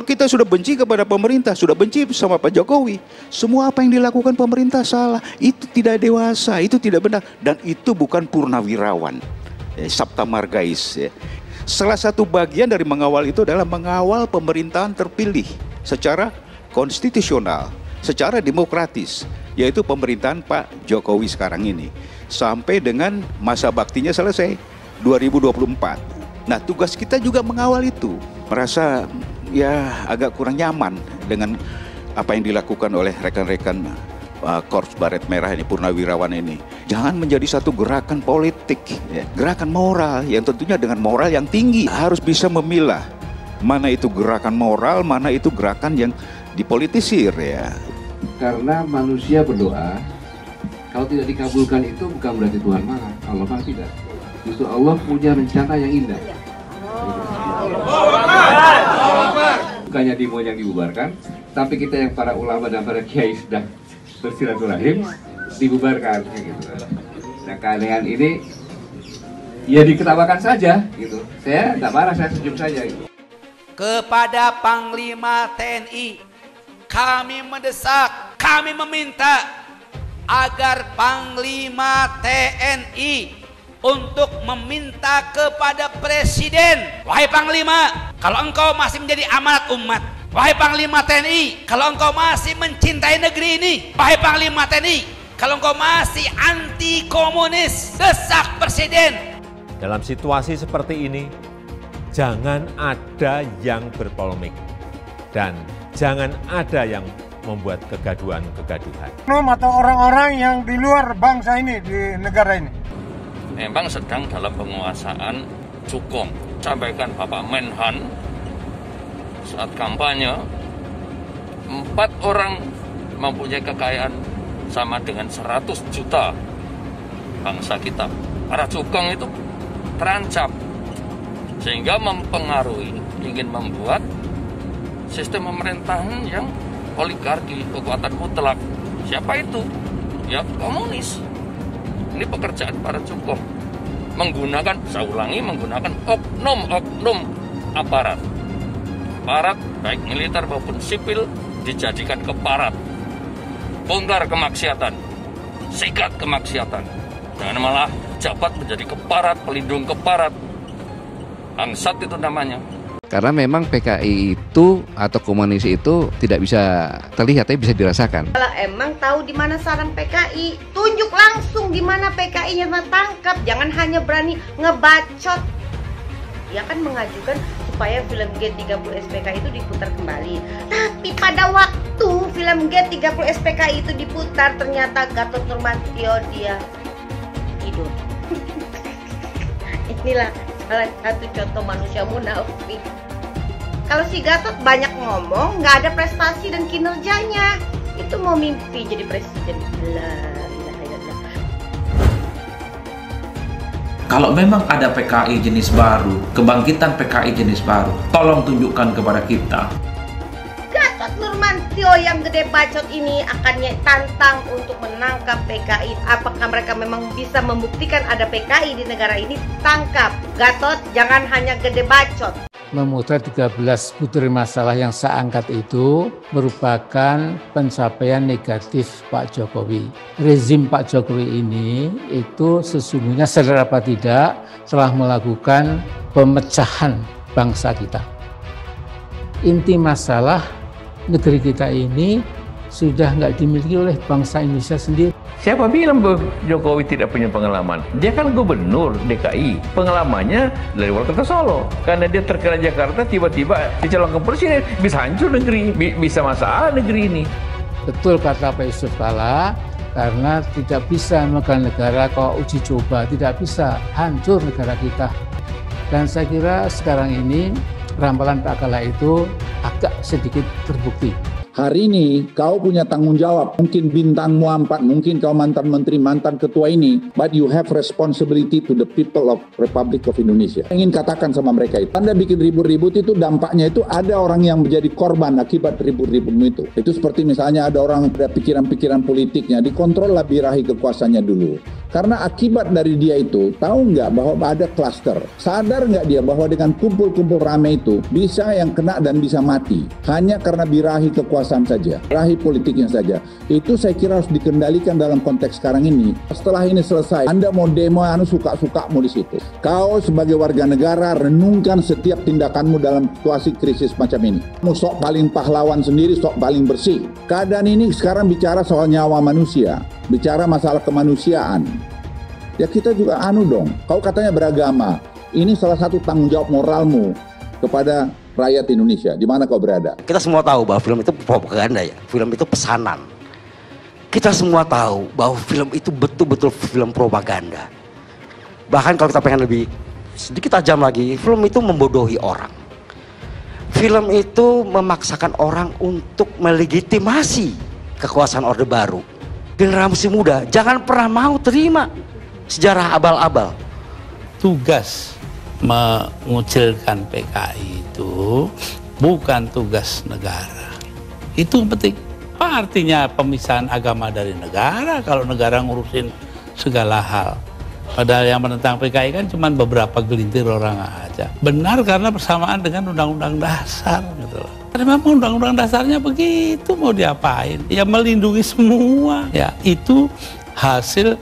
Kita sudah benci kepada pemerintah, sudah benci sama Pak Jokowi. Semua apa yang dilakukan pemerintah salah. Itu tidak dewasa, itu tidak benar. Dan itu bukan purnawirawan. Sabta Margais. Salah satu bagian dari mengawal itu adalah mengawal pemerintahan terpilih secara konstitusional, secara demokratis. Yaitu pemerintahan Pak Jokowi sekarang ini. Sampai dengan masa baktinya selesai, 2024. Nah, tugas kita juga mengawal itu. Merasa ya agak kurang nyaman dengan apa yang dilakukan oleh rekan-rekan Korps Baret Merah ini, purnawirawan ini. Jangan menjadi satu gerakan politik, ya. Gerakan moral yang tentunya dengan moral yang tinggi. Harus bisa memilah mana itu gerakan moral, mana itu gerakan yang dipolitisir, ya. Karena manusia berdoa, kalau tidak dikabulkan itu bukan berarti Tuhan marah. Allah marah tidak. Justru Allah punya rencana yang indah. Bukannya demo yang dibubarkan, tapi kita yang para ulama dan para kiai sedang bersilaturahim dibubarkan, gitu. Nah, keanehan ini ya diketawakan saja, gitu. Saya tidak marah, saya senyum saja. Gitu. Kepada Panglima TNI, kami mendesak, kami meminta agar Panglima TNI untuk meminta kepada Presiden, wahai Panglima, kalau engkau masih menjadi amanat umat, wahai Panglima TNI, kalau engkau masih mencintai negeri ini, wahai Panglima TNI, kalau engkau masih anti komunis, desak Presiden. Dalam situasi seperti ini, jangan ada yang berpolemik dan jangan ada yang membuat kegaduhan-kegaduhan. Atau orang-orang yang di luar bangsa ini, di negara ini. Memang sedang dalam penguasaan cukong. Sampaikan Bapak Menhan saat kampanye, 4 orang mempunyai kekayaan sama dengan 100 juta bangsa kita. Para cukong itu terancam sehingga mempengaruhi, ingin membuat sistem pemerintahan yang oligarki, kekuatan mutlak. Siapa itu? Ya komunis. Ini pekerjaan para cukong, menggunakan, saya ulangi, menggunakan oknum-oknum aparat. Aparat, baik militer maupun sipil, dijadikan keparat. Bongkar kemaksiatan, sikat kemaksiatan. Jangan malah jabat menjadi keparat, pelindung keparat. Bangsat itu namanya. Karena memang PKI itu atau komunis itu tidak bisa terlihat, tapi bisa dirasakan. Kalau emang tahu di mana sarang PKI, tunjuk langsung di mana PKI-nya tertangkap. Jangan hanya berani ngebacot. Dia kan mengajukan supaya film G30 SPKI itu diputar kembali. Tapi pada waktu film G30 SPKI itu diputar, ternyata Gatot Nurmantio dia tidur. Inilah salah satu contoh manusia munafik. Kalau si Gatot banyak ngomong, nggak ada prestasi dan kinerjanya. Itu mau mimpi jadi presiden. Kalau memang ada PKI jenis baru, kebangkitan PKI jenis baru, tolong tunjukkan kepada kita. Gatot Nurmantio yang gede bacot ini akan tantang untuk menangkap PKI. Apakah mereka memang bisa membuktikan ada PKI di negara ini? Tangkap. Gatot, jangan hanya gede bacot. Memutar 13 putri masalah yang saya angkat itu merupakan pencapaian negatif Pak Jokowi. Rezim Pak Jokowi ini itu sesungguhnya sadar apa tidak telah melakukan pemecahan bangsa kita. Inti masalah negeri kita ini sudah nggak dimiliki oleh bangsa Indonesia sendiri. Siapa bilang Jokowi tidak punya pengalaman? Dia kan gubernur DKI. Pengalamannya dari wali kota Solo. Karena dia terkenal Jakarta, tiba-tiba dicalonkan presiden. Bisa hancur negeri, bisa masalah negeri ini. Betul kata Pak Yusuf Kalla, karena tidak bisa memegang negara kalau uji coba. Tidak bisa, hancur negara kita. Dan saya kira sekarang ini ramalan Pak Kalla itu agak sedikit terbukti. Hari ini kau punya tanggung jawab, mungkin bintangmu 4, mungkin kau mantan menteri, mantan ketua ini, but you have responsibility to the people of Republic of Indonesia. Ingin katakan sama mereka itu, Anda bikin ribut-ribut itu dampaknya itu ada orang yang menjadi korban akibat ribut-ributmu itu. Itu seperti misalnya ada orang ada pikiran-pikiran politiknya, dikontrollah birahi kekuasaannya dulu. Karena akibat dari dia itu, tahu nggak bahwa ada klaster? Sadar nggak dia bahwa dengan kumpul-kumpul rame itu, bisa yang kena dan bisa mati. Hanya karena birahi kekuasaan saja, birahi politiknya saja. Itu saya kira harus dikendalikan dalam konteks sekarang ini. Setelah ini selesai, Anda mau demo, suka-sukamu di situ. Kau sebagai warga negara, renungkan setiap tindakanmu dalam situasi krisis macam ini. Kamu sok paling pahlawan sendiri, sok paling bersih. Keadaan ini sekarang bicara soal nyawa manusia, bicara masalah kemanusiaan. Ya kita juga dong, kau katanya beragama. Ini salah satu tanggung jawab moralmu kepada rakyat Indonesia, di mana kau berada. Kita semua tahu bahwa film itu propaganda ya, film itu pesanan. Kita semua tahu bahwa film itu betul-betul film propaganda. Bahkan kalau kita pengen lebih sedikit tajam lagi, film itu membodohi orang. Film itu memaksakan orang untuk melegitimasi kekuasaan Orde Baru. Generasi muda jangan pernah mau terima sejarah abal-abal. Tugas mengucilkan PKI itu bukan tugas negara. Itu penting. Apa artinya pemisahan agama dari negara kalau negara ngurusin segala hal? Padahal yang menentang PKI kan cuma beberapa gelintir orang aja. Benar karena bersamaan dengan Undang-Undang Dasar gitu loh. Karena memang Undang-Undang Dasarnya begitu, mau diapain? Ya melindungi semua. Ya itu hasil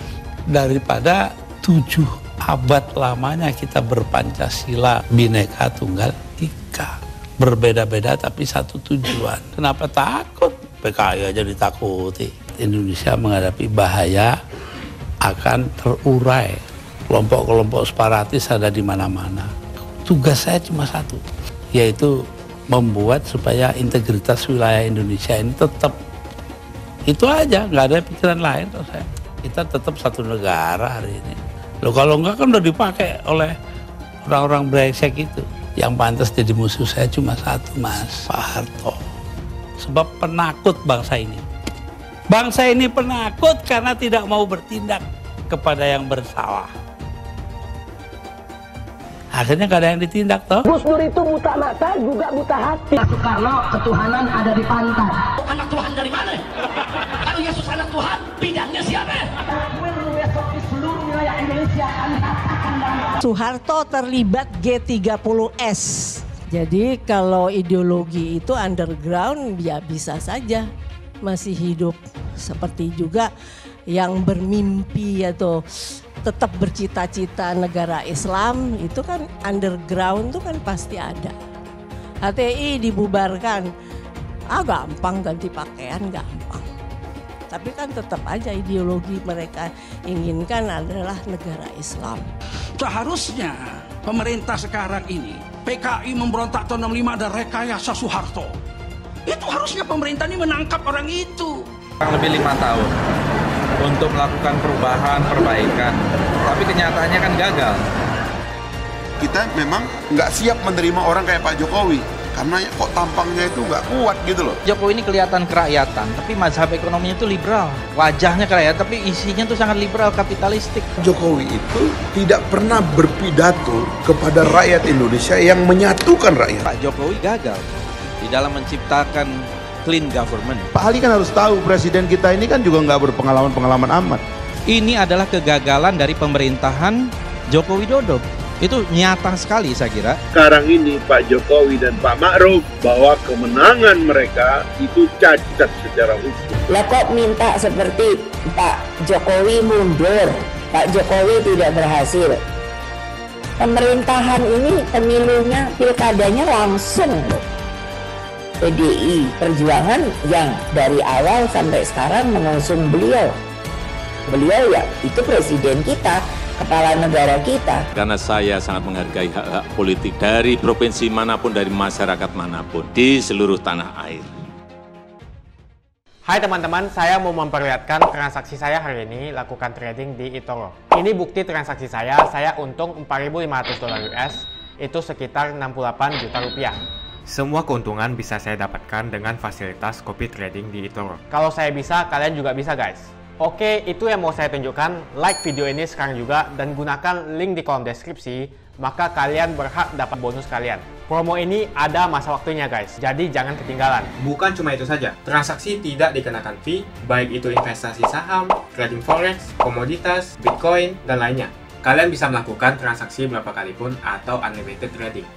daripada 7 abad lamanya kita berpancasila Bhinneka Tunggal Ika. Berbeda-beda tapi satu tujuan. Kenapa takut? PKI aja ditakuti. Indonesia menghadapi bahaya akan terurai. Kelompok-kelompok separatis ada di mana-mana. Tugas saya cuma satu, yaitu membuat supaya integritas wilayah Indonesia ini tetap. Itu aja, nggak ada pikiran lain tuh saya. Kita tetap satu negara hari ini. Loh kalau enggak kan udah dipakai oleh orang-orang brengsek itu. Yang pantas jadi musuh saya cuma satu, Mas, Pak Harto. Sebab penakut bangsa ini. Bangsa ini penakut karena tidak mau bertindak kepada yang bersalah. Akhirnya gak ada yang ditindak toh. Gus Dur itu buta mata juga buta hati. Soekarno ketuhanan ada di pantai. Anak Tuhan dari mana? Kalau Yesus anak Tuhan, bidangnya siapa? Besok di seluruh wilayah Indonesia kami katakan Soeharto terlibat G30S. Jadi kalau ideologi itu underground ya bisa saja masih hidup. Seperti juga yang bermimpi atau tetap bercita-cita negara Islam itu kan underground itu kan pasti ada. HTI dibubarkan, gampang ganti pakaian gampang. Tapi kan tetap aja ideologi mereka inginkan adalah negara Islam. Seharusnya pemerintah sekarang ini, PKI memberontak tahun 65 dan rekayasa Soeharto. Itu harusnya pemerintah ini menangkap orang itu. Lebih 5 tahun untuk melakukan perubahan, perbaikan. Tapi kenyataannya kan gagal. Kita memang nggak siap menerima orang kayak Pak Jokowi. Karena kok tampangnya itu nggak kuat gitu loh. Jokowi ini kelihatan kerakyatan, tapi mazhab ekonominya itu liberal. Wajahnya kerakyatan, tapi isinya itu sangat liberal, kapitalistik. Jokowi itu tidak pernah berpidato kepada rakyat Indonesia yang menyatukan rakyat. Pak Jokowi gagal di dalam menciptakan clean government. Pak Ali kan harus tahu presiden kita ini kan juga nggak berpengalaman-pengalaman amat. Ini adalah kegagalan dari pemerintahan Joko Widodo. Itu nyata sekali saya kira. Sekarang ini Pak Jokowi dan Pak Ma'ruf bahwa kemenangan mereka itu cacat secara hukum. Lah kok minta seperti Pak Jokowi mundur, Pak Jokowi tidak berhasil. Pemerintahan ini pemilunya, pilkadanya langsung. PDI Perjuangan yang dari awal sampai sekarang mengusung beliau. Beliau ya itu presiden kita, kepala negara kita. Karena saya sangat menghargai hak-hak politik dari provinsi manapun, dari masyarakat manapun, di seluruh tanah air. Hai teman-teman, saya mau memperlihatkan transaksi saya hari ini lakukan trading di eToro. Ini bukti transaksi saya untung $4.500 US, itu sekitar 68 juta rupiah. Semua keuntungan bisa saya dapatkan dengan fasilitas copy trading di eToro. Kalau saya bisa, kalian juga bisa guys. Oke, itu yang mau saya tunjukkan. Like video ini sekarang juga dan gunakan link di kolom deskripsi, maka kalian berhak dapat bonus kalian. Promo ini ada masa waktunya guys, jadi jangan ketinggalan. Bukan cuma itu saja, transaksi tidak dikenakan fee, baik itu investasi saham, trading forex, komoditas, bitcoin, dan lainnya. Kalian bisa melakukan transaksi berapa kali pun atau unlimited trading.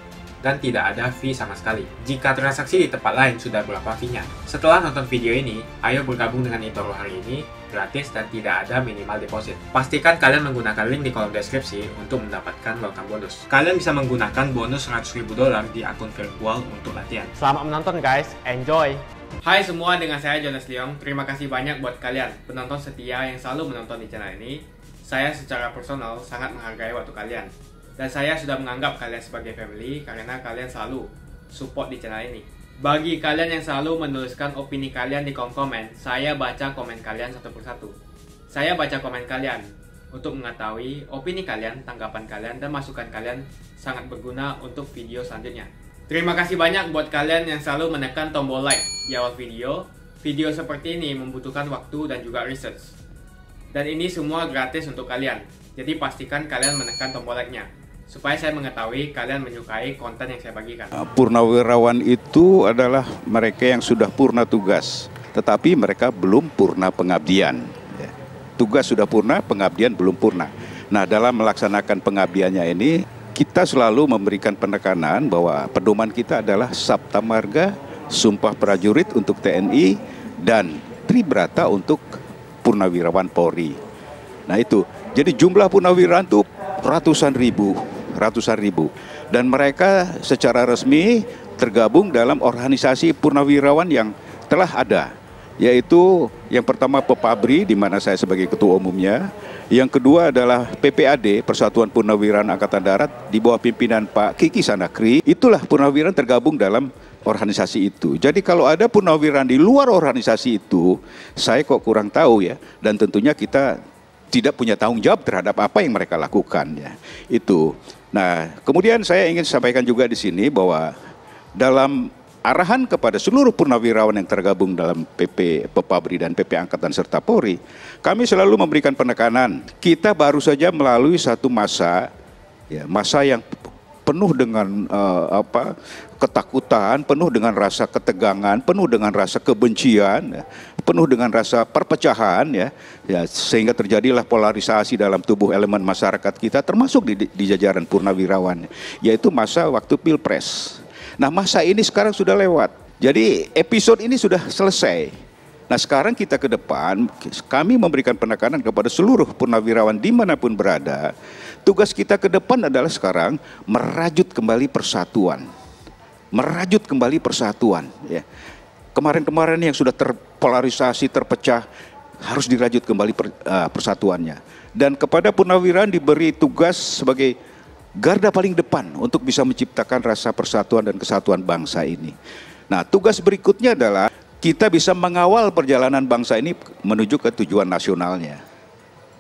Dan tidak ada fee sama sekali. Jika transaksi di tempat lain sudah berapa fee-nya. Setelah nonton video ini, ayo bergabung dengan eToro hari ini, gratis dan tidak ada minimal deposit. Pastikan kalian menggunakan link di kolom deskripsi untuk mendapatkan welcome bonus. Kalian bisa menggunakan bonus $100.000 di akun virtual untuk latihan. Selamat menonton guys, enjoy! Hai semua, dengan saya Jonas Leong. Terima kasih banyak buat kalian, penonton setia yang selalu menonton di channel ini. Saya secara personal sangat menghargai waktu kalian. Dan saya sudah menganggap kalian sebagai family karena kalian selalu support di channel ini. Bagi kalian yang selalu menuliskan opini kalian di kolom komen, saya baca komen kalian satu persatu. Saya baca komen kalian untuk mengetahui opini kalian, tanggapan kalian, dan masukan kalian sangat berguna untuk video selanjutnya. Terima kasih banyak buat kalian yang selalu menekan tombol like di awal video. Video seperti ini membutuhkan waktu dan juga research. Dan ini semua gratis untuk kalian. Jadi pastikan kalian menekan tombol like-nya, supaya saya mengetahui kalian menyukai konten yang saya bagikan. Purnawirawan itu adalah mereka yang sudah purna tugas, tetapi mereka belum purna pengabdian. Tugas sudah purna, pengabdian belum purna. Nah, dalam melaksanakan pengabdiannya ini, kita selalu memberikan penekanan bahwa pedoman kita adalah Sabta Marga, Sumpah Prajurit untuk TNI, dan Tribrata untuk Purnawirawan Polri. Nah itu, jadi jumlah purnawirawan itu ratusan ribu. Dan mereka secara resmi tergabung dalam organisasi purnawirawan yang telah ada, yaitu yang pertama Pepabri, di mana saya sebagai ketua umumnya. Yang kedua adalah PPAD, Persatuan Purnawirawan Angkatan Darat, di bawah pimpinan Pak Kiki Sanakri. Itulah purnawirawan tergabung dalam organisasi itu. Jadi kalau ada purnawirawan di luar organisasi itu, saya kok kurang tahu ya. Dan tentunya kita tidak punya tanggung jawab terhadap apa yang mereka lakukan ya. Itu. Nah, kemudian saya ingin sampaikan juga di sini bahwa dalam arahan kepada seluruh purnawirawan yang tergabung dalam PP Pepabri dan PP Angkatan serta Polri, kami selalu memberikan penekanan. Kita baru saja melalui satu masa, ya, masa yang penuh dengan ketakutan, penuh dengan rasa ketegangan, penuh dengan rasa kebencian, ya, penuh dengan rasa perpecahan, ya, sehingga terjadilah polarisasi dalam tubuh elemen masyarakat kita, termasuk di jajaran purnawirawan, yaitu masa waktu Pilpres. Nah, masa ini sekarang sudah lewat. Jadi episode ini sudah selesai. Nah, sekarang kita ke depan, kami memberikan penekanan kepada seluruh purnawirawan dimanapun berada. Tugas kita ke depan adalah sekarang merajut kembali persatuan. Merajut kembali persatuan. Ya. Kemarin-kemarin yang sudah terpolarisasi, terpecah, harus dirajut kembali persatuannya. Dan kepada purnawirawan diberi tugas sebagai garda paling depan untuk bisa menciptakan rasa persatuan dan kesatuan bangsa ini. Nah, tugas berikutnya adalah kita bisa mengawal perjalanan bangsa ini menuju ke tujuan nasionalnya.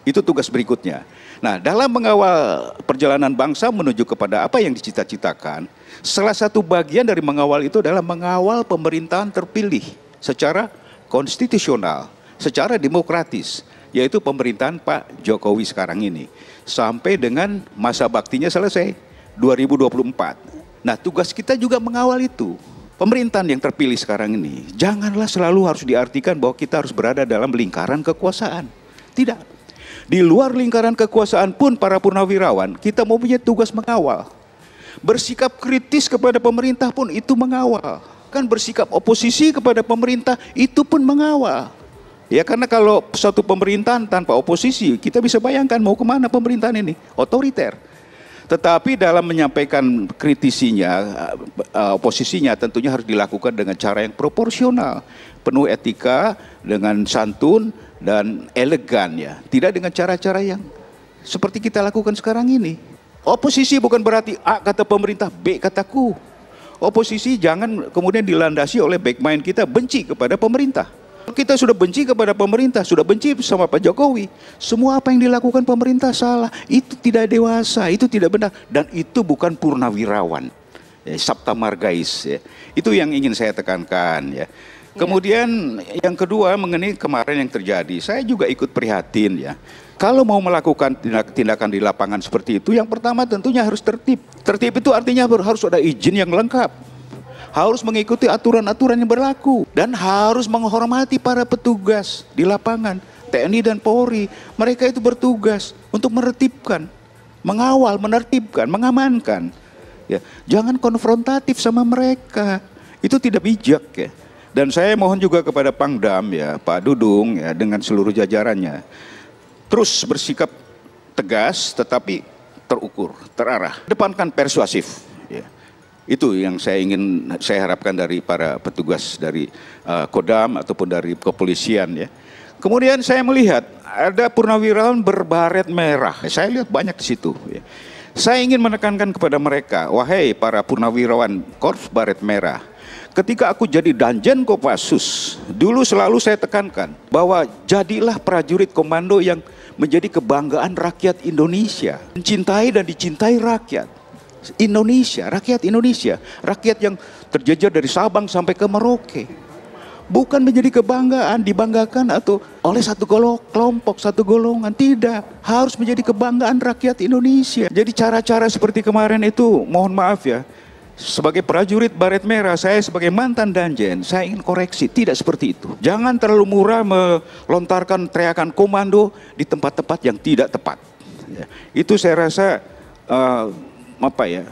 Itu tugas berikutnya. Nah, dalam mengawal perjalanan bangsa menuju kepada apa yang dicita-citakan, salah satu bagian dari mengawal itu adalah mengawal pemerintahan terpilih secara konstitusional, secara demokratis, yaitu pemerintahan Pak Jokowi sekarang ini, sampai dengan masa baktinya selesai 2024. Nah, tugas kita juga mengawal itu. Pemerintahan yang terpilih sekarang ini, janganlah selalu harus diartikan bahwa kita harus berada dalam lingkaran kekuasaan. Tidak. Di luar lingkaran kekuasaan pun para purnawirawan, kita mempunyai tugas mengawal. Bersikap kritis kepada pemerintah pun itu mengawal. Kan bersikap oposisi kepada pemerintah itu pun mengawal. Ya, karena kalau suatu pemerintahan tanpa oposisi, kita bisa bayangkan mau kemana pemerintahan ini, otoriter. Tetapi dalam menyampaikan kritisinya, oposisinya tentunya harus dilakukan dengan cara yang proporsional, penuh etika, dengan santun dan elegan ya. Tidak dengan cara-cara yang seperti kita lakukan sekarang ini. Oposisi bukan berarti A kata pemerintah, B kataku. Oposisi jangan kemudian dilandasi oleh backmind kita benci kepada pemerintah. Kita sudah benci kepada pemerintah, sudah benci sama Pak Jokowi. Semua apa yang dilakukan pemerintah salah, itu tidak dewasa, itu tidak benar, dan itu bukan purnawirawan. Sabta Margais. Ya. Itu yang ingin saya tekankan. Ya. Kemudian yang kedua mengenai kemarin yang terjadi, saya juga ikut prihatin ya. Kalau mau melakukan tindakan di lapangan seperti itu, yang pertama tentunya harus tertib. Tertib itu artinya harus ada izin yang lengkap. Harus mengikuti aturan-aturan yang berlaku. Dan harus menghormati para petugas di lapangan. TNI dan Polri, mereka itu bertugas untuk menertibkan, mengawal, menertibkan, mengamankan. Ya, jangan konfrontatif sama mereka. Itu tidak bijak ya. Dan saya mohon juga kepada Pangdam ya, Pak Dudung ya, dengan seluruh jajarannya, terus bersikap tegas tetapi terukur, terarah. Depankan persuasif. Ya. Itu yang saya harapkan dari para petugas dari Kodam ataupun dari kepolisian ya. Kemudian saya melihat ada purnawirawan berbaret merah. Saya lihat banyak di situ. Ya. Saya ingin menekankan kepada mereka, wahai para purnawirawan Korps Baret Merah, ketika aku jadi Danjen Kopassus, dulu selalu saya tekankan bahwa jadilah prajurit komando yang menjadi kebanggaan rakyat Indonesia, mencintai dan dicintai rakyat Indonesia, rakyat yang terjejar dari Sabang sampai ke Merauke. Bukan menjadi kebanggaan, dibanggakan atau oleh satu kelompok, satu golongan. Tidak, harus menjadi kebanggaan rakyat Indonesia. Jadi cara-cara seperti kemarin itu, mohon maaf ya, sebagai prajurit Baret Merah, saya sebagai mantan Danjen, saya ingin koreksi, tidak seperti itu. Jangan terlalu murah melontarkan teriakan komando di tempat-tempat yang tidak tepat. Ya, itu saya rasa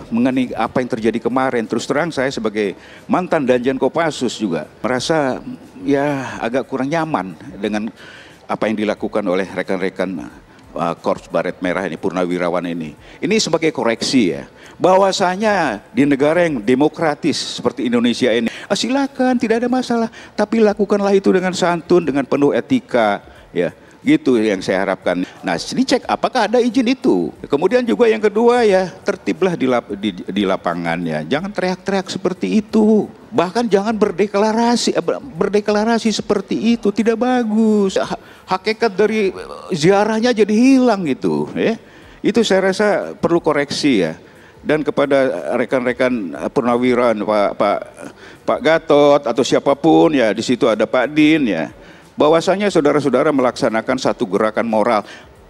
mengenai apa yang terjadi kemarin, terus terang saya sebagai mantan Danjen Kopassus juga merasa ya agak kurang nyaman dengan apa yang dilakukan oleh rekan-rekan Korps Baret Merah ini, purnawirawan ini. Ini sebagai koreksi ya, bahwasanya di negara yang demokratis seperti Indonesia ini, silakan, tidak ada masalah, tapi lakukanlah itu dengan santun, dengan penuh etika ya. Gitu yang saya harapkan. Nah, dicek apakah ada izin itu. Kemudian juga yang kedua ya, tertiblah di lapangan ya. Jangan teriak-teriak seperti itu. Bahkan jangan berdeklarasi seperti itu, tidak bagus. Hakikat dari ziarahnya jadi hilang gitu ya. Itu saya rasa perlu koreksi ya. Dan kepada rekan-rekan purnawirawan Pak Gatot atau siapapun ya, di situ ada Pak Din ya. Bahwasanya saudara-saudara melaksanakan satu gerakan moral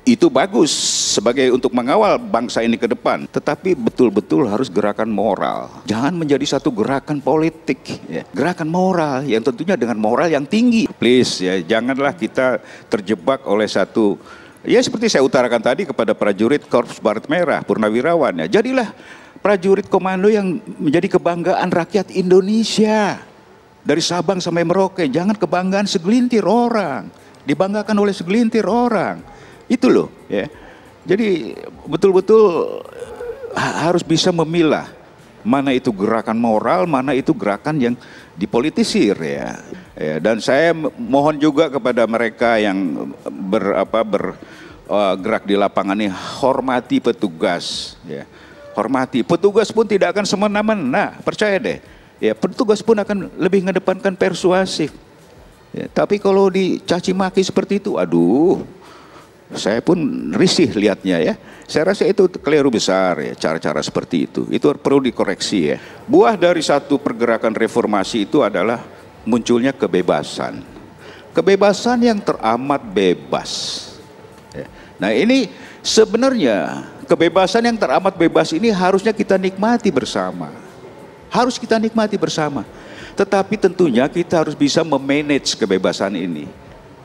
itu bagus sebagai untuk mengawal bangsa ini ke depan, tetapi betul-betul harus gerakan moral, jangan menjadi satu gerakan politik ya. Gerakan moral yang tentunya dengan moral yang tinggi, please ya, janganlah kita terjebak oleh satu ya, seperti saya utarakan tadi kepada prajurit Korps Baret Merah, purnawirawan ya, jadilah prajurit komando yang menjadi kebanggaan rakyat Indonesia. Dari Sabang sampai Merauke, jangan kebanggaan segelintir orang, dibanggakan oleh segelintir orang. Itu loh ya. Jadi betul-betul harus bisa memilah mana itu gerakan moral, mana itu gerakan yang dipolitisir ya. Dan saya mohon juga kepada mereka yang bergerak di lapangan ini, hormati petugas ya. Hormati, petugas pun tidak akan semena-mena, percaya deh. Ya, petugas pun akan lebih mengedepankan persuasif. Ya, tapi kalau dicaci maki seperti itu, aduh, saya pun risih lihatnya ya. Saya rasa itu keliru besar ya, cara-cara seperti itu. Itu perlu dikoreksi ya. Buah dari satu pergerakan reformasi itu adalah munculnya kebebasan. Kebebasan yang teramat bebas. Ya. Nah ini sebenarnya kebebasan yang teramat bebas ini harusnya kita nikmati bersama. Harus kita nikmati bersama. Tetapi tentunya kita harus bisa memanage kebebasan ini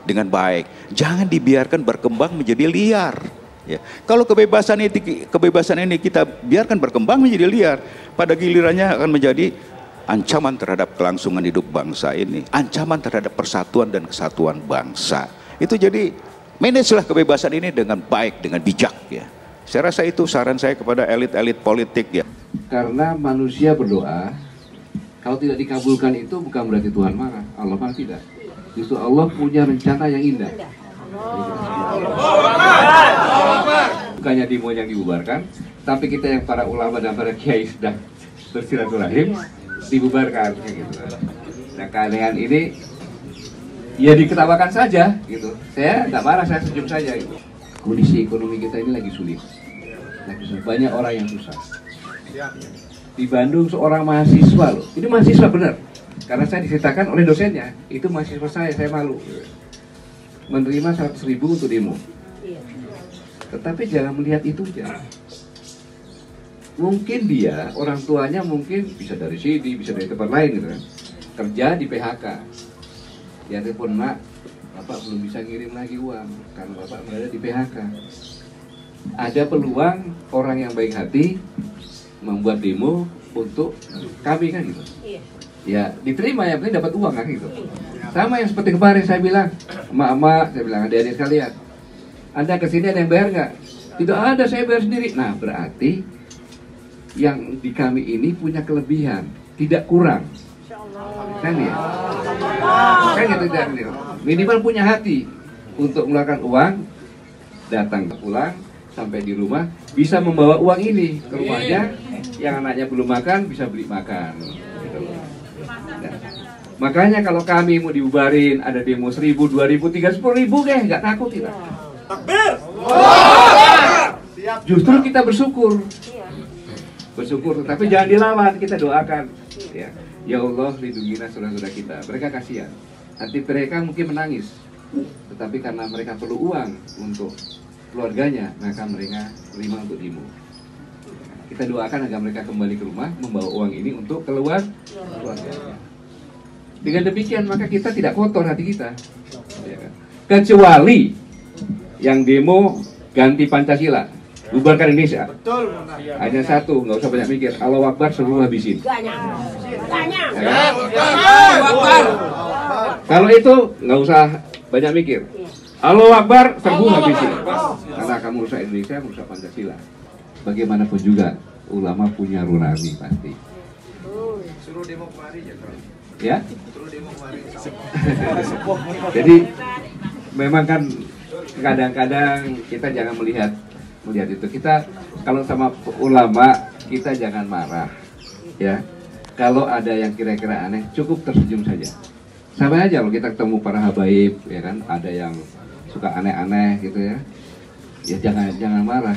dengan baik. Jangan dibiarkan berkembang menjadi liar. Ya. Kalau kebebasan ini kita biarkan berkembang menjadi liar, pada gilirannya akan menjadi ancaman terhadap kelangsungan hidup bangsa ini. Ancaman terhadap persatuan dan kesatuan bangsa. Itu jadi manajelah kebebasan ini dengan baik, dengan bijak ya. Saya rasa itu saran saya kepada elit-elit politik ya. Karena manusia berdoa, kalau tidak dikabulkan itu bukan berarti Tuhan marah. Allah marah tidak. Justru Allah punya rencana yang indah. Bukannya demo yang dibubarkan, tapi kita yang para ulama dan para kiai sedang bersilaturahim dibubarkan. Gitu. Nah keanehan ini ya diketawakan saja. Gitu. Saya nggak marah, saya senyum saja. Gitu. Kondisi ekonomi kita ini lagi sulit. Banyak orang yang susah. Di Bandung seorang mahasiswa loh, ini mahasiswa benar. Karena saya diceritakan oleh dosennya, itu mahasiswa saya malu. Menerima 100.000 untuk demo. Tetapi jangan melihat itu aja. Mungkin dia, orang tuanya mungkin bisa dari sini, bisa dari tempat lain gitu kan. Kerja di PHK. Ya telepon, Mak, Bapak belum bisa ngirim lagi uang karena Bapak berada di PHK. Ada peluang orang yang baik hati membuat demo untuk kami kan gitu. Ya diterima, yang penting dapat uang kan gitu. Sama yang seperti kemarin saya bilang, emak-emak, saya bilang adik-adik sekalian, Anda kesini ada yang bayar nggak? Tidak ada, saya bayar sendiri. Nah berarti yang di kami ini punya kelebihan, tidak kurang, kan ya? Kan gitu, minimal punya hati untuk mengeluarkan uang, datang pulang sampai di rumah bisa membawa uang ini ke rumahnya, yang anaknya belum makan bisa beli makan. Gitu. Nah, makanya kalau kami mau dibubarin, ada demo 1.000, 2.000, 3.000, 10.000 nggak takut kita. Takbir! Justru kita bersyukur. Bersyukur, tapi jangan dilawan, kita doakan. Ya Allah, lindungilah saudara-saudara kita. Mereka kasihan. Hati mereka mungkin menangis, tetapi karena mereka perlu uang untuk keluarganya, maka mereka terima untuk demo. Kita doakan agar mereka kembali ke rumah, membawa uang ini untuk keluar keluarganya. Dengan demikian, maka kita tidak kotor hati kita. Kecuali yang demo ganti Pancasila, bubarkan Indonesia. Betul. Hanya satu, nggak usah banyak mikir. Allahu Akbar, seluruh habisin. Kalau itu nggak usah banyak mikir. Allahu Akbar, serbu habisin. Karena kamu rusak Indonesia, merusak Pancasila. Bagaimanapun juga, ulama punya nurani pasti. Suruh demo kemari ya. Suruh demo kemari. Jadi memang kan kadang-kadang kita jangan melihat itu. Kita kalau sama ulama kita jangan marah, ya. Kalau ada yang kira-kira aneh, cukup tersenyum saja. Sama aja kalau kita ketemu para habaib, ya kan, ada yang suka aneh-aneh gitu ya. Ya jangan marah,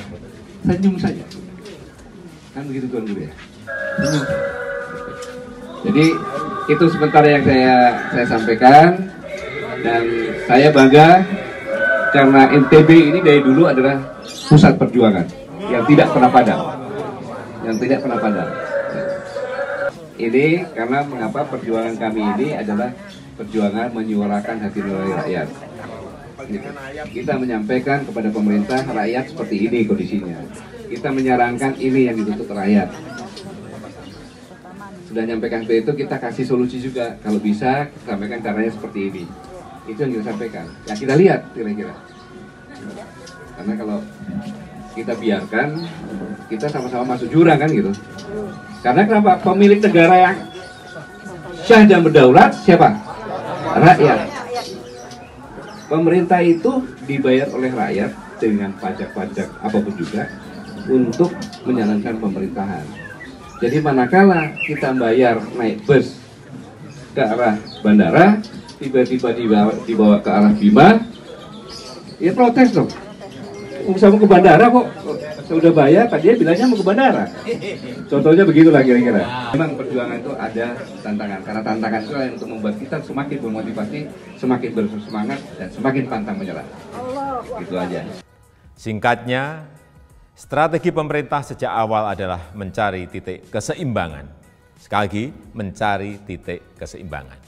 senyum saja. Kan begitu Tuan Guru ya. Senyum. Jadi itu sementara yang saya sampaikan, dan saya bangga karena NTB ini dari dulu adalah pusat perjuangan yang tidak pernah padam, Ini karena mengapa perjuangan kami ini adalah perjuangan menyuarakan hati nurani rakyat. Kita menyampaikan kepada pemerintah, rakyat seperti ini kondisinya. Kita menyarankan ini yang dituntut rakyat. Sudah menyampaikan seperti itu, kita kasih solusi juga. Kalau bisa, sampaikan caranya seperti ini. Itu yang kita sampaikan. Ya kita lihat kira-kira. Karena kalau kita biarkan, kita sama-sama masuk jurang kan gitu. Karena kenapa? Pemilik negara yang syah dan berdaulat siapa? Rakyat. Pemerintah itu dibayar oleh rakyat dengan pajak-pajak apapun juga untuk menjalankan pemerintahan. Jadi manakala kita bayar naik bus ke arah bandara, tiba-tiba dibawa ke arah Bima, ya protes dong. Mau ke bandara kok sudah bayar, tadinya bilangnya mau ke bandara. Contohnya begitulah kira-kira. Memang perjuangan itu ada tantangan, karena tantangan itu yang untuk membuat kita semakin bermotivasi, semakin bersemangat, dan semakin pantang menyerah. Gitu aja. Singkatnya, strategi pemerintah sejak awal adalah mencari titik keseimbangan. Sekali lagi, mencari titik keseimbangan.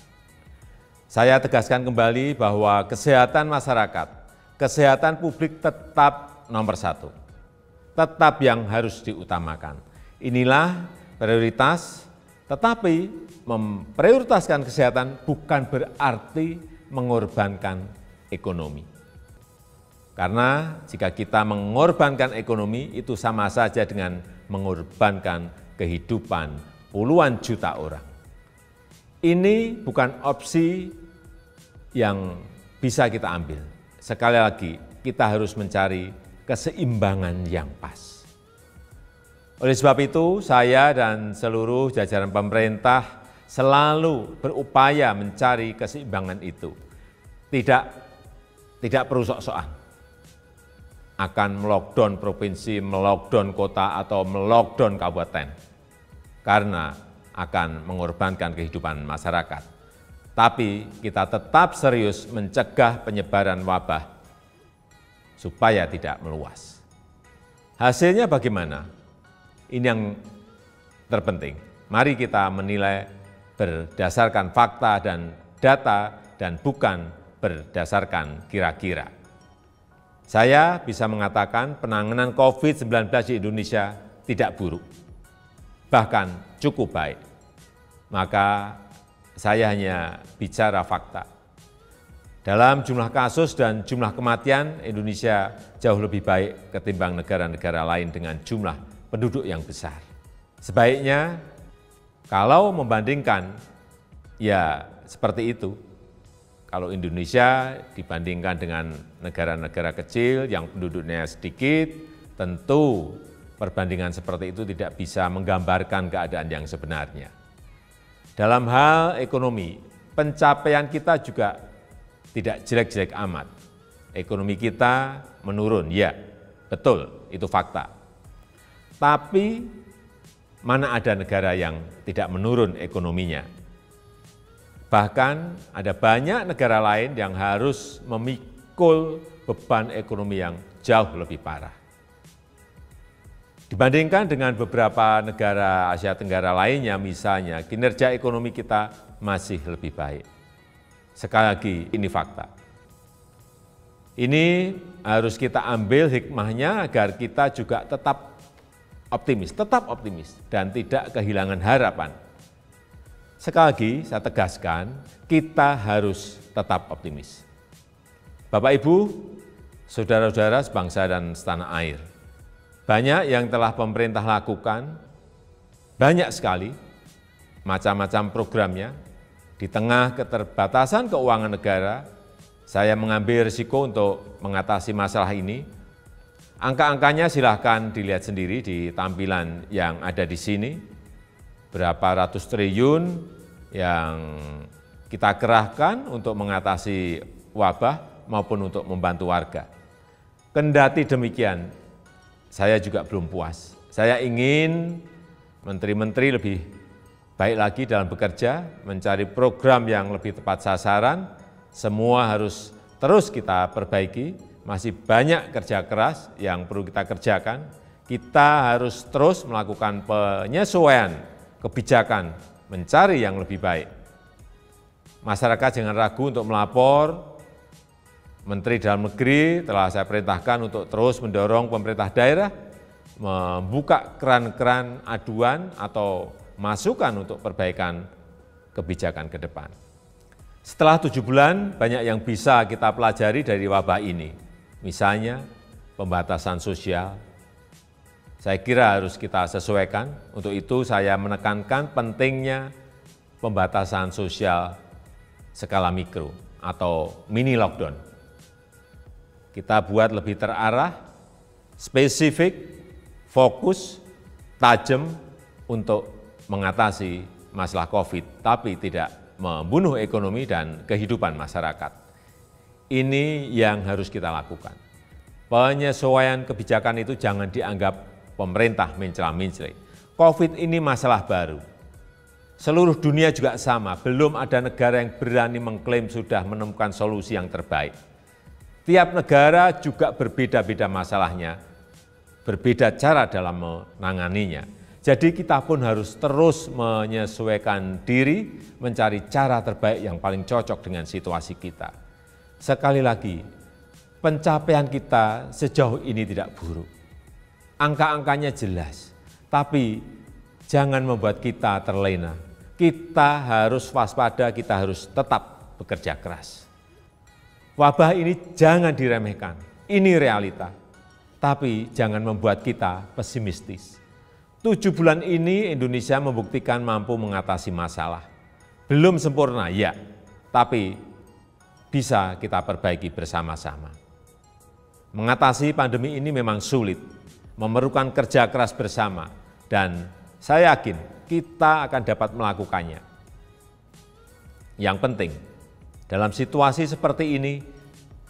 Saya tegaskan kembali bahwa kesehatan masyarakat, kesehatan publik tetap nomor satu. Tetap yang harus diutamakan. Inilah prioritas, tetapi memprioritaskan kesehatan bukan berarti mengorbankan ekonomi. Karena jika kita mengorbankan ekonomi, itu sama saja dengan mengorbankan kehidupan puluhan juta orang. Ini bukan opsi yang bisa kita ambil. Sekali lagi, kita harus mencari keseimbangan yang pas. Oleh sebab itu, saya dan seluruh jajaran pemerintah selalu berupaya mencari keseimbangan itu. Tidak perlu sok-sokan akan melockdown provinsi, melockdown kota, atau melockdown kabupaten. karena akan mengorbankan kehidupan masyarakat. Tapi kita tetap serius mencegah penyebaran wabah supaya tidak meluas. Hasilnya bagaimana? Ini yang terpenting. Mari kita menilai berdasarkan fakta dan data dan bukan berdasarkan kira-kira. Saya bisa mengatakan penanganan COVID-19 di Indonesia tidak buruk, bahkan cukup baik. Maka saya hanya bicara fakta. Dalam jumlah kasus dan jumlah kematian, Indonesia jauh lebih baik ketimbang negara-negara lain dengan jumlah penduduk yang besar. Sebaiknya, kalau membandingkan, ya seperti itu. Kalau Indonesia dibandingkan dengan negara-negara kecil yang penduduknya sedikit, tentu perbandingan seperti itu tidak bisa menggambarkan keadaan yang sebenarnya. Dalam hal ekonomi, pencapaian kita juga tidak jelek-jelek amat. Ekonomi kita menurun, ya, betul, itu fakta. Tapi mana ada negara yang tidak menurun ekonominya? Bahkan ada banyak negara lain yang harus memikul beban ekonomi yang jauh lebih parah. Dibandingkan dengan beberapa negara Asia Tenggara lainnya, misalnya, kinerja ekonomi kita masih lebih baik. Sekali lagi, ini fakta. Ini harus kita ambil hikmahnya agar kita juga tetap optimis, dan tidak kehilangan harapan. Sekali lagi, saya tegaskan, kita harus tetap optimis. Bapak, Ibu, saudara-saudara sebangsa dan setanah air, banyak yang telah pemerintah lakukan, banyak sekali macam-macam programnya. Di tengah keterbatasan keuangan negara, saya mengambil risiko untuk mengatasi masalah ini. Angka-angkanya silahkan dilihat sendiri di tampilan yang ada di sini. Berapa ratus triliun yang kita kerahkan untuk mengatasi wabah maupun untuk membantu warga. Kendati demikian, saya juga belum puas. Saya ingin menteri-menteri lebih baik lagi dalam bekerja, mencari program yang lebih tepat sasaran. Semua harus terus kita perbaiki, masih banyak kerja keras yang perlu kita kerjakan. Kita harus terus melakukan penyesuaian kebijakan, mencari yang lebih baik. Masyarakat jangan ragu untuk melapor. Menteri Dalam Negeri telah saya perintahkan untuk terus mendorong pemerintah daerah membuka keran-keran aduan atau masukan untuk perbaikan kebijakan ke depan. Setelah 7 bulan, banyak yang bisa kita pelajari dari wabah ini. Misalnya, pembatasan sosial. Saya kira harus kita sesuaikan. Untuk itu saya menekankan pentingnya pembatasan sosial skala mikro atau mini lockdown. Kita buat lebih terarah, spesifik, fokus, tajam untuk mengatasi masalah COVID, tapi tidak membunuh ekonomi dan kehidupan masyarakat. Ini yang harus kita lakukan. Penyesuaian kebijakan itu jangan dianggap pemerintah mencela-mencela. COVID ini masalah baru. Seluruh dunia juga sama, belum ada negara yang berani mengklaim sudah menemukan solusi yang terbaik. Tiap negara juga berbeda-beda masalahnya, berbeda cara dalam menanganinya. Jadi kita pun harus terus menyesuaikan diri, mencari cara terbaik yang paling cocok dengan situasi kita. Sekali lagi, pencapaian kita sejauh ini tidak buruk. Angka-angkanya jelas, tapi jangan membuat kita terlena. Kita harus waspada, kita harus tetap bekerja keras. Wabah ini jangan diremehkan, ini realita. Tapi jangan membuat kita pesimistis. 7 bulan ini Indonesia membuktikan mampu mengatasi masalah. Belum sempurna, ya, tapi bisa kita perbaiki bersama-sama. Mengatasi pandemi ini memang sulit, memerlukan kerja keras bersama, dan saya yakin kita akan dapat melakukannya. Yang penting, dalam situasi seperti ini,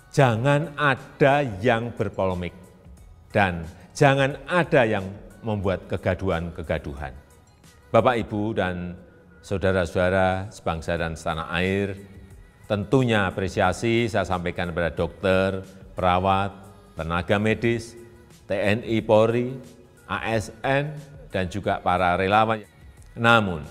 jangan ada yang berpolemik, dan jangan ada yang membuat kegaduhan-kegaduhan. Bapak, Ibu, dan saudara-saudara sebangsa dan setanah air, tentunya apresiasi saya sampaikan kepada dokter, perawat, tenaga medis, TNI, Polri, ASN, dan juga para relawan. Namun,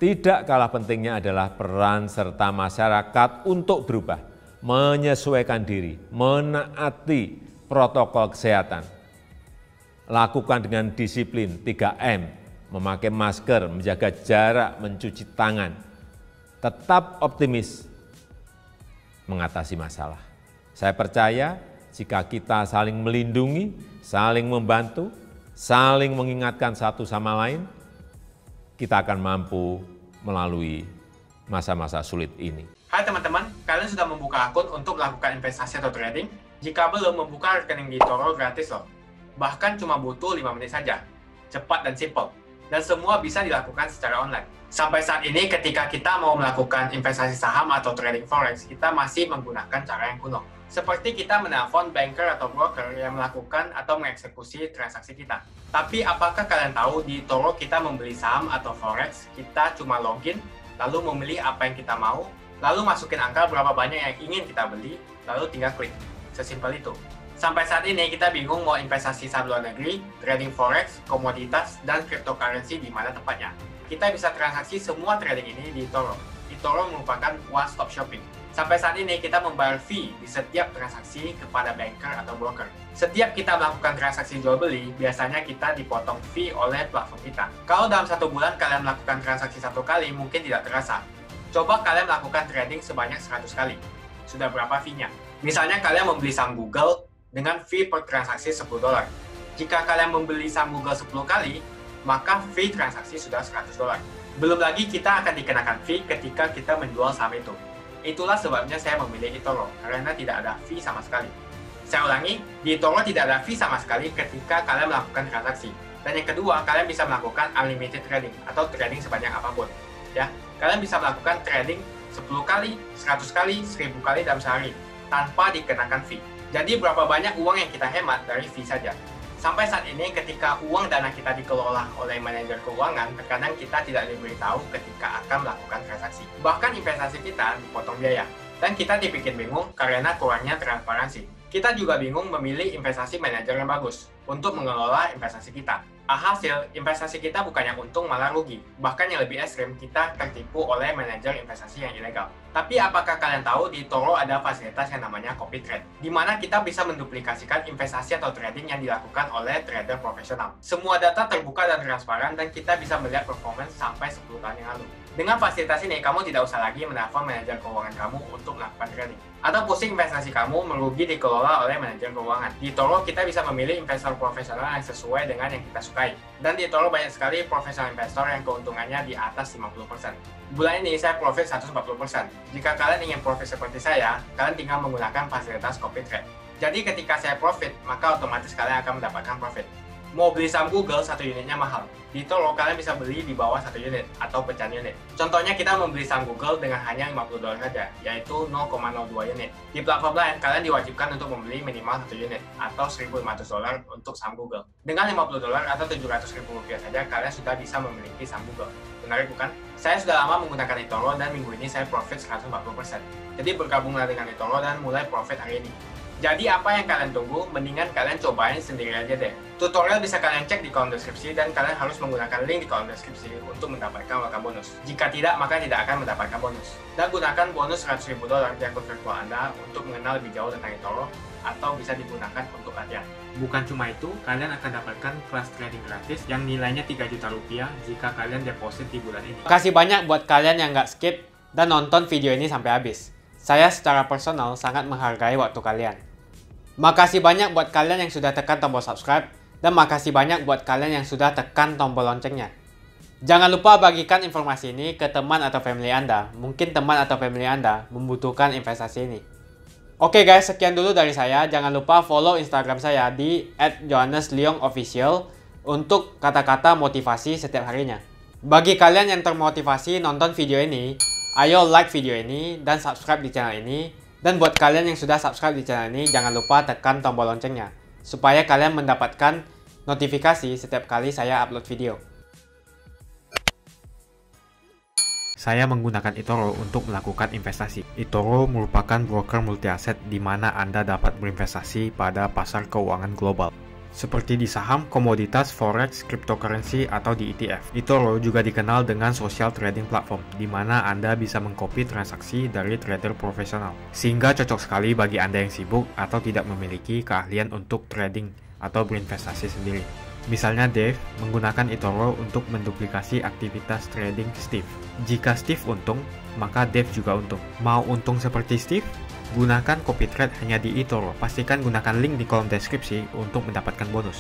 tidak kalah pentingnya adalah peran serta masyarakat untuk berubah, menyesuaikan diri, menaati protokol kesehatan. Lakukan dengan disiplin 3M, memakai masker, menjaga jarak, mencuci tangan. Tetap optimis mengatasi masalah. Saya percaya jika kita saling melindungi, saling membantu, saling mengingatkan satu sama lain, kita akan mampu melalui masa-masa sulit ini. Hai teman-teman, kalian sudah membuka akun untuk melakukan investasi atau trading? Jika belum, membuka rekening di eToro gratis loh. Bahkan cuma butuh 5 menit saja. Cepat dan simple. Dan semua bisa dilakukan secara online. Sampai saat ini ketika kita mau melakukan investasi saham atau trading forex, kita masih menggunakan cara yang kuno. Seperti kita menelpon banker atau broker yang melakukan atau mengeksekusi transaksi kita. Tapi apakah kalian tahu di eToro kita membeli saham atau forex, kita cuma login, lalu memilih apa yang kita mau, lalu masukin angka berapa banyak yang ingin kita beli, lalu tinggal klik. Sesimpel itu. Sampai saat ini kita bingung mau investasi saham luar negeri, trading forex, komoditas, dan cryptocurrency di mana tempatnya. Kita bisa transaksi semua trading ini di eToro. eToro merupakan one-stop shopping. Sampai saat ini kita membayar fee di setiap transaksi kepada banker atau broker. Setiap kita melakukan transaksi jual beli, biasanya kita dipotong fee oleh platform kita. Kalau dalam 1 bulan kalian melakukan transaksi 1 kali, mungkin tidak terasa. Coba kalian melakukan trading sebanyak 100 kali. Sudah berapa fee-nya? Misalnya kalian membeli saham Google dengan fee per transaksi $10. Jika kalian membeli saham Google 10 kali, maka fee transaksi sudah $100. Belum lagi kita akan dikenakan fee ketika kita menjual saham itu. Itulah sebabnya saya memilih eToro, karena tidak ada fee sama sekali. Saya ulangi, di eToro tidak ada fee sama sekali ketika kalian melakukan transaksi. Dan yang kedua, kalian bisa melakukan unlimited trading atau trading sebanyak apapun. Ya, kalian bisa melakukan trading 10 kali, 100 kali, 1000 kali dalam sehari tanpa dikenakan fee. Jadi berapa banyak uang yang kita hemat dari fee saja. Sampai saat ini ketika uang dana kita dikelola oleh manajer keuangan, terkadang kita tidak diberitahu ketika akan melakukan transaksi. Bahkan investasi kita dipotong biaya. Dan kita dibikin bingung karena kurangnya transparansi. Kita juga bingung memilih investasi manajer yang bagus untuk mengelola investasi kita. Alhasil, investasi kita bukannya untung malah rugi. Bahkan yang lebih ekstrim, kita tertipu oleh manajer investasi yang ilegal. Tapi apakah kalian tahu di eToro ada fasilitas yang namanya copy trade, di mana kita bisa menduplikasikan investasi atau trading yang dilakukan oleh trader profesional. Semua data terbuka dan transparan dan kita bisa melihat performance sampai 10 tahun yang lalu. Dengan fasilitas ini, kamu tidak usah lagi menelpon manajer keuangan kamu untuk melakukan trading. Atau pusing investasi kamu merugi dikelola oleh manajer keuangan. Di eToro kita bisa memilih investor profesional yang sesuai dengan yang kita sukai. Dan di eToro banyak sekali profesional investor yang keuntungannya di atas 50%. Bulan ini saya profit 140%. Jika kalian ingin profit seperti saya, kalian tinggal menggunakan fasilitas copy trade. Jadi ketika saya profit, maka otomatis kalian akan mendapatkan profit. Mau beli saham Google, 1 unitnya mahal. Di eToro kalian bisa beli di bawah 1 unit atau pecahan unit. Contohnya kita membeli saham Google dengan hanya $50 saja, yaitu 0,02 unit. Di platform lain, kalian diwajibkan untuk membeli minimal 1 unit atau $1.500 untuk saham Google. Dengan $50 atau Rp700.000 saja, kalian sudah bisa memiliki saham Google. Menarik bukan? Saya sudah lama menggunakan eToro dan minggu ini saya profit 140%. Jadi bergabunglah dengan eToro dan mulai profit hari ini. Jadi apa yang kalian tunggu, mendingan kalian cobain sendiri aja deh. Tutorial bisa kalian cek di kolom deskripsi dan kalian harus menggunakan link di kolom deskripsi untuk mendapatkan welcome bonus. Jika tidak, maka tidak akan mendapatkan bonus. Dan gunakan bonus $100.000 di akun virtual Anda untuk mengenal lebih jauh tentang eToro atau bisa digunakan untuk latihan. Bukan cuma itu, kalian akan dapatkan kelas trading gratis yang nilainya Rp3 juta jika kalian deposit di bulan ini. Makasih banyak buat kalian yang nggak skip dan nonton video ini sampai habis. Saya secara personal sangat menghargai waktu kalian. Makasih banyak buat kalian yang sudah tekan tombol subscribe, dan makasih banyak buat kalian yang sudah tekan tombol loncengnya. Jangan lupa bagikan informasi ini ke teman atau family Anda. Mungkin teman atau family Anda membutuhkan investasi ini. Oke guys, sekian dulu dari saya. Jangan lupa follow Instagram saya di @johannesleongofficial untuk kata-kata motivasi setiap harinya. Bagi kalian yang termotivasi nonton video ini, ayo like video ini dan subscribe di channel ini. Dan buat kalian yang sudah subscribe di channel ini, jangan lupa tekan tombol loncengnya supaya kalian mendapatkan notifikasi setiap kali saya upload video. saya menggunakan eToro untuk melakukan investasi. eToro merupakan broker multi aset di mana Anda dapat berinvestasi pada pasar keuangan global, seperti di saham, komoditas, forex, cryptocurrency, atau di ETF. eToro juga dikenal dengan social trading platform, di mana Anda bisa mengcopy transaksi dari trader profesional, sehingga cocok sekali bagi Anda yang sibuk atau tidak memiliki keahlian untuk trading atau berinvestasi sendiri. Misalnya Dave menggunakan eToro untuk menduplikasi aktivitas trading Steve. Jika Steve untung, maka Dave juga untung. Mau untung seperti Steve? Gunakan copy trade hanya di eToro. Pastikan gunakan link di kolom deskripsi untuk mendapatkan bonus.